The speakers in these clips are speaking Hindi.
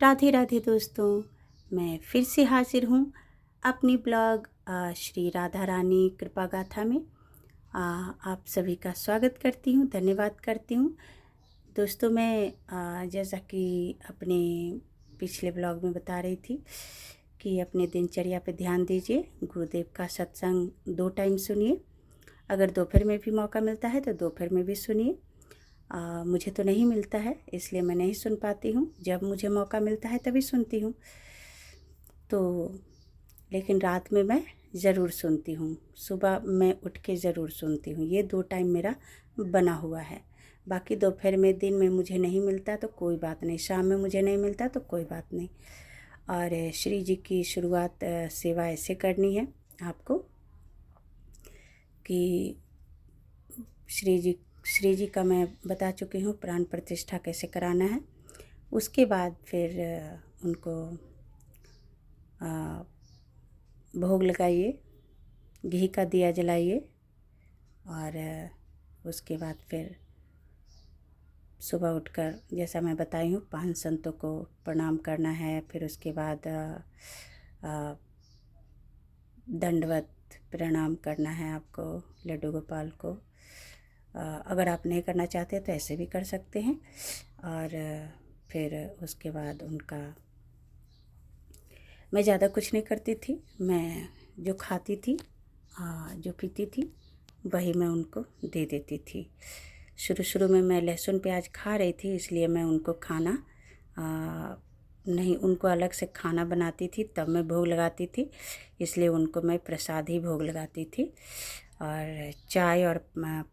राधे राधे दोस्तों, मैं फिर से हाजिर हूँ अपनी ब्लॉग श्री राधा रानी कृपा गाथा में। आप सभी का स्वागत करती हूँ, धन्यवाद करती हूँ। दोस्तों मैं जैसा कि अपने पिछले ब्लॉग में बता रही थी कि अपने दिनचर्या पे ध्यान दीजिए। गुरुदेव का सत्संग 2 टाइम सुनिए। अगर दोपहर में भी मौका मिलता है तो दोपहर में भी सुनिए। मुझे तो नहीं मिलता है इसलिए मैं नहीं सुन पाती हूँ। जब मुझे मौका मिलता है तभी सुनती हूँ। तो लेकिन रात में मैं ज़रूर सुनती हूँ, सुबह मैं उठ के ज़रूर सुनती हूँ। ये 2 टाइम मेरा बना हुआ है। बाकी दोपहर में, दिन में मुझे नहीं मिलता तो कोई बात नहीं, शाम में मुझे नहीं मिलता तो कोई बात नहीं। और श्री जी की शुरुआत सेवा ऐसे करनी है आपको कि श्री जी का मैं बता चुकी हूँ प्राण प्रतिष्ठा कैसे कराना है। उसके बाद फिर उनको भोग लगाइए, घी का दिया जलाइए और उसके बाद फिर सुबह उठकर जैसा मैं बताई हूँ 5 संतों को प्रणाम करना है। फिर उसके बाद दंडवत प्रणाम करना है आपको लड्डू गोपाल को। अगर आप नहीं करना चाहते तो ऐसे भी कर सकते हैं। और फिर उसके बाद उनका मैं ज़्यादा कुछ नहीं करती थी। मैं जो खाती थी, जो पीती थी, वही मैं उनको दे देती थी। शुरू में मैं लहसुन प्याज खा रही थी इसलिए मैं उनको खाना नहीं, उनको अलग से खाना बनाती थी तब मैं भोग लगाती थी। इसलिए उनको मैं प्रसाद ही भोग लगाती थी। और चाय और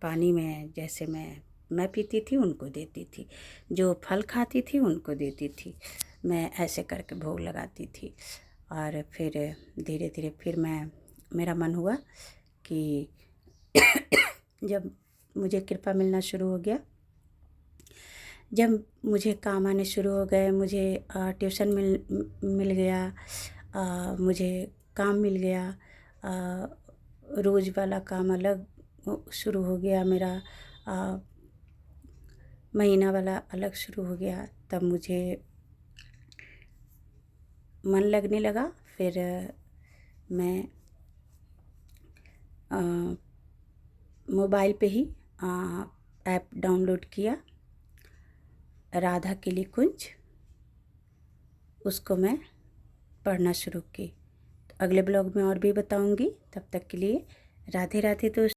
पानी में जैसे मैं पीती थी उनको देती थी। जो फल खाती थी उनको देती थी। मैं ऐसे करके भोग लगाती थी। और फिर धीरे धीरे फिर मेरा मन हुआ कि जब मुझे कृपा मिलना शुरू हो गया, जब मुझे काम आने शुरू हो गए, मुझे ट्यूशन मिल गया, मुझे काम मिल गया, रोज़ वाला काम अलग शुरू हो गया मेरा, महीना वाला अलग शुरू हो गया, तब मुझे मन लगने लगा। फिर मैं मोबाइल पे ही ऐप डाउनलोड किया, राधा किली कुंज। उसको मैं पढ़ना शुरू की। अगले ब्लॉग में और भी बताऊंगी। तब तक के लिए राधे राधे दोस्तों।